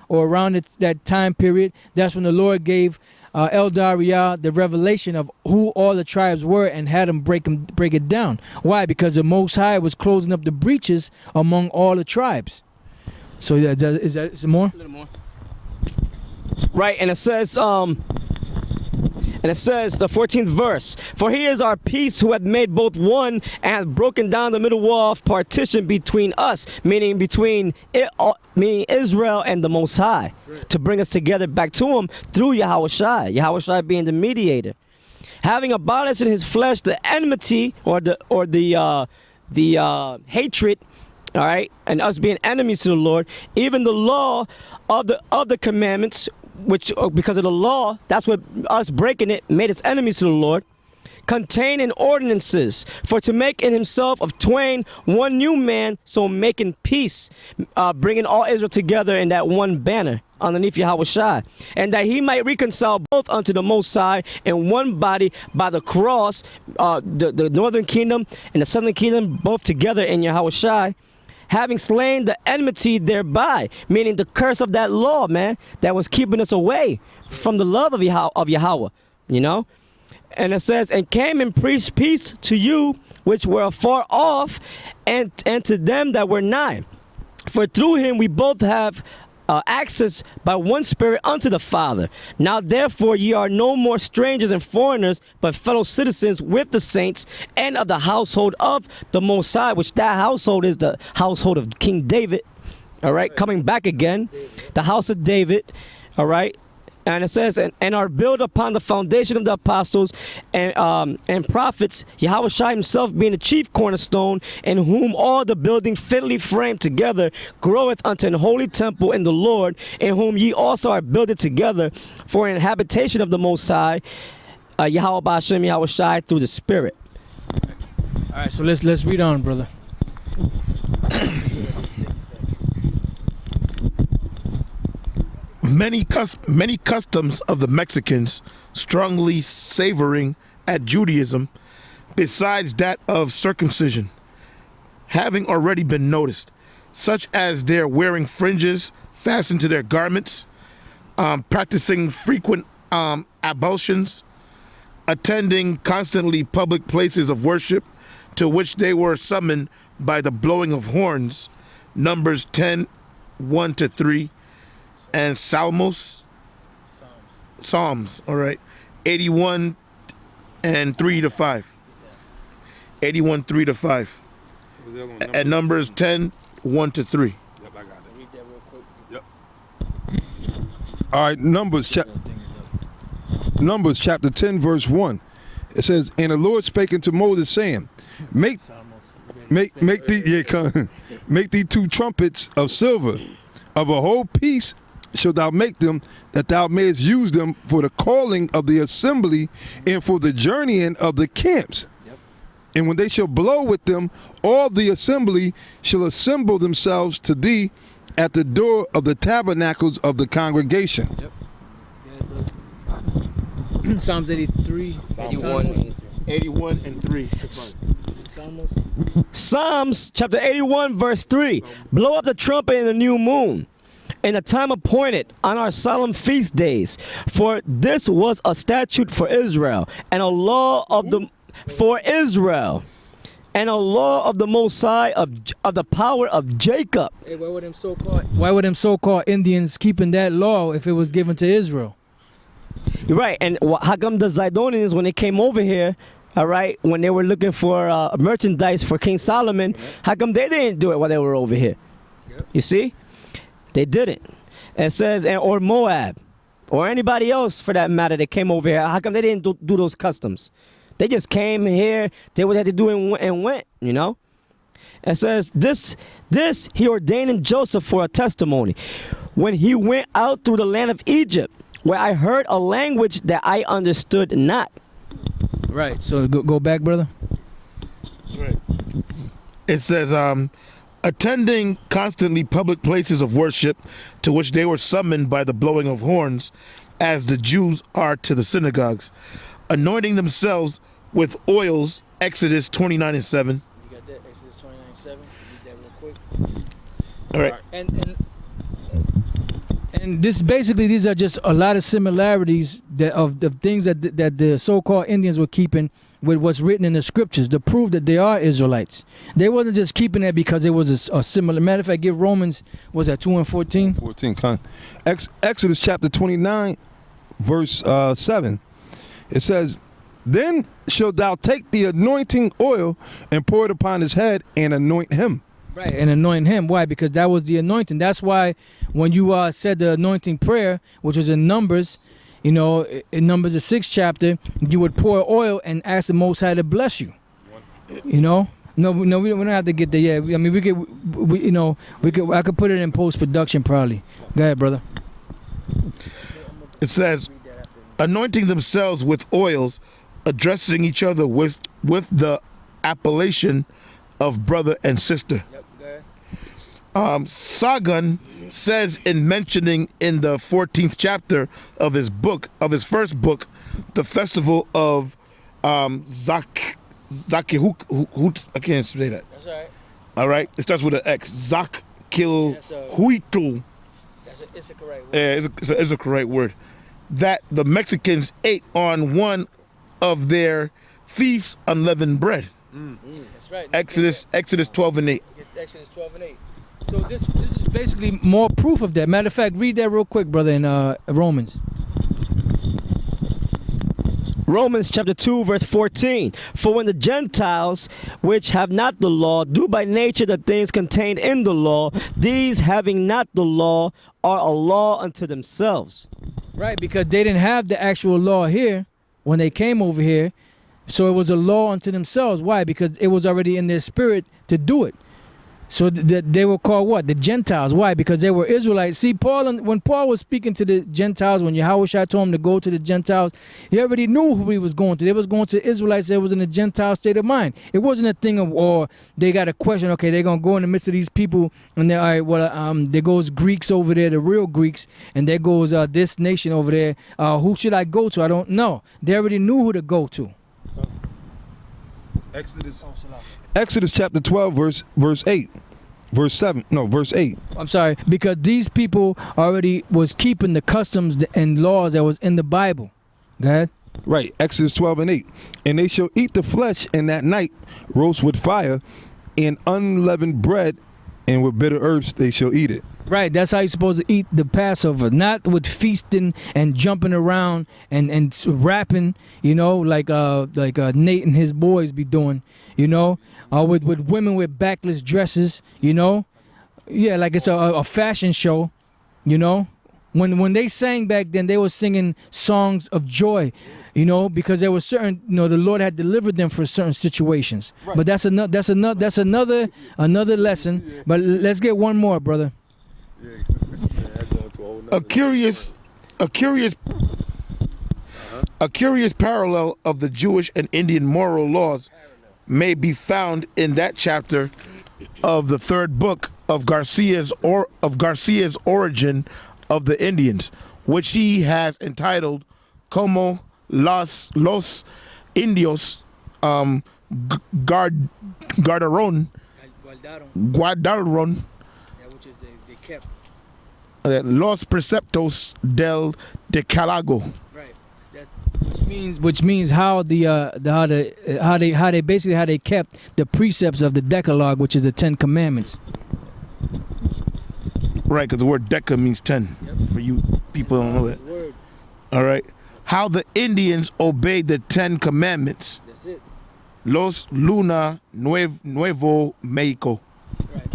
or around that time period, that's when the Lord gave Eldar Riyah the revelation of who all the tribes were and had him break it down. Why? Because the Most High was closing up the breaches among all the tribes. So is that more? A little more. Right, and it says, the 14th verse, for he is our peace who hath made both one and hath broken down the middle wall of partition between us, meaning Israel and the Most High, right, to bring us together back to him through Yahweh Shai being the mediator. Having abolished in his flesh the enmity or the hatred, all right, and us being enemies to the Lord, even the law of the commandments, which because of the law, that's what us breaking it made us enemies to the Lord, contained in ordinances, for to make in himself of twain one new man, so making peace, bringing all Israel together in that one banner underneath Yahweh Shai, and that he might reconcile both unto the Most High in one body by the cross, the northern kingdom and the southern kingdom both together in Yahweh Shai, having slain the enmity thereby, meaning the curse of that law, man, that was keeping us away from the love of Yahweh, you know. And it says, and came and preached peace to you which were afar off, and to them that were nigh. For through him we both have access by one Spirit unto the Father. Now therefore ye are no more strangers and foreigners, but fellow citizens with the saints and of the household of the Most High, which that household is the household of King David, all right, coming back again, the house of David, all right. And it says, and are built upon the foundation of the apostles and prophets, Yahweh Shai himself being the chief cornerstone, in whom all the building fitly framed together groweth unto an holy temple in the Lord, in whom ye also are builded together for an habitation of the Most High, Yahweh Ba'ashem, Yahweh Shai, through the Spirit. All right, so let's read on, brother. Many customs of the Mexicans strongly savoring at Judaism, besides that of circumcision, having already been noticed, such as their wearing fringes fastened to their garments, practicing frequent ablutions, attending constantly public places of worship, to which they were summoned by the blowing of horns, Numbers 10, 1-3, and Psalms, all right, 81 and 3-5. 81, 3-5. And Numbers 10, 1-3. Yep, I got it. Read that real quick. Yep. All right, Numbers chapter 10, verse 1. It says, and the Lord spake unto Moses, saying, make thee 2 trumpets of silver, of a whole piece shalt thou make them, that thou mayest use them for the calling of the assembly and for the journeying of the camps. Yep. And when they shall blow with them, all the assembly shall assemble themselves to thee at the door of the tabernacles of the congregation. Yep. Psalms 83. 81 and 3. Psalms chapter 81, verse 3. Blow up the trumpet in the new moon, in a time appointed on our solemn feast days, for this was a statute for Israel, and a law of the Most High of the power of Jacob. Hey, why were them so-called Indians keeping that law if it was given to Israel? You're right. And how come the Zidonians, when they came over here, all right, when they were looking for merchandise for King Solomon, how come they didn't do it while they were over here? Yep. You see? They didn't. It says, or Moab, or anybody else for that matter that came over here. How come they didn't do those customs? They just came here, did what they had to do and went, you know? It says, this he ordained in Joseph for a testimony, when he went out through the land of Egypt, where I heard a language that I understood not. Right, so go back, brother. Right. It says, attending constantly public places of worship, to which they were summoned by the blowing of horns, as the Jews are to the synagogues, anointing themselves with oils, Exodus 29 and 7. You got that, Exodus 29 and 7. Read that real quick. All right. And And this basically, these are just a lot of similarities of the things that the so-called Indians were keeping with what's written in the scriptures to prove that they are Israelites. They wasn't just keeping it because it was a similar. Matter of fact, give Romans, was that 2 and 14? 14. Exodus chapter 29, verse 7. It says, "Then shalt thou take the anointing oil and pour it upon his head and anoint him." Right, and anoint him. Why? Because that was the anointing. That's why when you said the anointing prayer, which was in Numbers, you know, in Numbers the 6th chapter, you would pour oil and ask the Most High to bless you. You know, no, we don't have to get there yet. I mean, I could put it in post production probably. Go ahead, brother. It says, anointing themselves with oils, addressing each other with the appellation of brother and sister. Sagan says in mentioning in the 14th chapter of his first book, the festival of Zakilhuit. I can't say that. That's all right. All right, it starts with an X. Zakilhuitl. It's a correct word. Yeah, it's a correct word. That the Mexicans ate on one of their feasts unleavened bread. That's right. Exodus 12 and 8. Exodus 12 and 8. So this is basically more proof of that. Matter of fact, read that real quick, brother, in Romans. Romans chapter 2, verse 14. "For when the Gentiles, which have not the law, do by nature the things contained in the law, these having not the law are a law unto themselves." Right, because they didn't have the actual law here when they came over here. So it was a law unto themselves. Why? Because it was already in their spirit to do it. So they were called what? The Gentiles. Why? Because they were Israelites. See, when Paul was speaking to the Gentiles, when Yahushua told him to go to the Gentiles, he already knew who he was going to. They was going to the Israelites that was in a Gentile state of mind. It wasn't a thing of, or they got a question, okay, they're going to go in the midst of these people, and they're, all right, well, there goes Greeks over there, the real Greeks, and there goes this nation over there. Who should I go to? I don't know. They already knew who to go to. Exodus chapter 12, verse 8. Verse 8. I'm sorry, because these people already was keeping the customs and laws that was in the Bible. Go ahead. Right, Exodus 12 and 8. "And they shall eat the flesh in that night, roast with fire, and unleavened bread, and with bitter herbs they shall eat it." Right, that's how you're supposed to eat the Passover, not with feasting and jumping around and rapping, you know, like Nate and his boys be doing, you know, with women with backless dresses, you know, yeah, like it's a fashion show, you know. When they sang back then, they were singing songs of joy, you know, because there were certain, you know, the Lord had delivered them for certain situations. Right. But that's another lesson. But let's get one more, brother. A curious parallel of the Jewish and Indian moral laws may be found in that chapter of the third book of Garcia's Origin of the Indians, which he has entitled Como los Indios Guardaron, Which is they kept. Los Preceptos del Decálogo. Right. Which means how they kept the precepts of the Decalogue, which is the 10 Commandments. Right, because the word deca means 10. Yep. For you people don't know that. All right. How the Indians obeyed the 10 Commandments. That's it. Los Luna Nuevo Mexico. Right.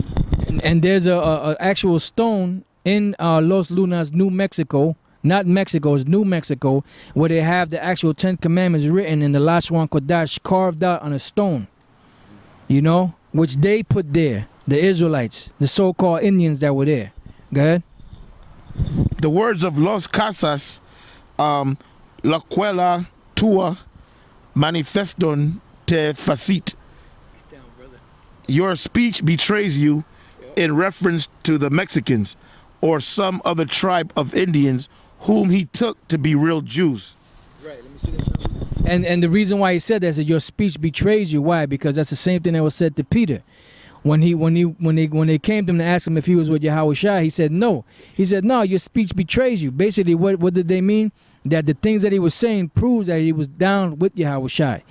And there's a actual stone in Los Lunas, New Mexico, not Mexico, it's New Mexico, where they have the actual 10 Commandments written in the Lashwan Kodash carved out on a stone, you know, which they put there, the Israelites, the so-called Indians that were there. Go ahead. The words of Los Casas, La Cuela Tua Manifeston Te Facit. Your speech betrays you in reference to the Mexicans or some other tribe of Indians whom he took to be real Jews. Right, let me see this. And the reason why he said that is that your speech betrays you. Why? Because that's the same thing that was said to Peter. when they came to him to ask him if he was with Yahweh Shai, he said no. He said, no, your speech betrays you. Basically, what did they mean? That the things that he was saying proves that he was down with Yahweh Shai.